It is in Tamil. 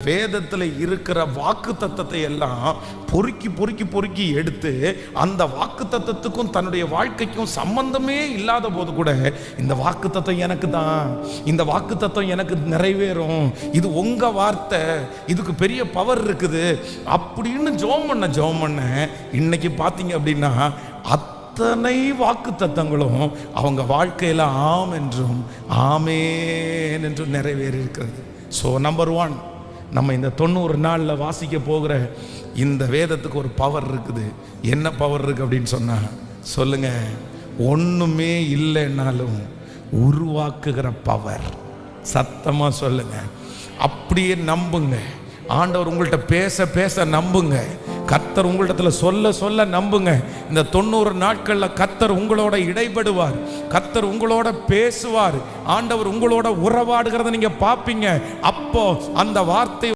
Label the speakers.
Speaker 1: வேதத்தில் இருக்கிற வாக்கு தத்தத்தை எல்லாம் பொறுக்கி பொறுக்கி பொறுக்கி எடுத்து அந்த வாக்கு தத்தத்துக்கும் தன்னுடைய வாழ்க்கைக்கும் சம்பந்தமே இல்லாத போது கூட இந்த வாக்கு தத்தம் எனக்கு தான், இந்த வாக்கு தத்தம் எனக்கு நிறைவேறும், இது உங்க வார்த்தை, இதுக்கு பெரிய பவர் இருக்குது அப்படின்னு ஜெபம் பண்ண இன்னைக்கு பார்த்தீங்க அப்படின்னா அத்தனை வாக்கு தத்தங்களும் அவங்க வாழ்க்கையில் ஆம் என்றும் ஆமேன் என்றும் நிறைவேறி இருக்கிறது. ஸோ நம்பர் 1, நம்ம இந்த 90 நாளில் வாசிக்க போகிற இந்த வேதத்துக்கு ஒரு பவர் இருக்குது. என்ன பவர் இருக்கு அப்படின்னு சொன்னா சொல்லுங்க, ஒன்றுமே இல்லைன்னாலும் உருவாக்குகிற பவர். சத்தமாக சொல்லுங்க, அப்படியே நம்புங்க. ஆண்டவர் உங்கள்கிட்ட பேச பேச நம்புங்க. கர்த்தர் உங்களிடத்துல சொல்ல சொல்ல நம்புங்க. இந்த 90 நாட்கள்ல கர்த்தர் உங்களோட இடைபடுவார், கர்த்தர் உங்களோட பேசுவார், ஆண்டவர் உங்களோட உறவாடுகிறத நீங்க பார்ப்பீங்க. அப்போ அந்த வார்த்தை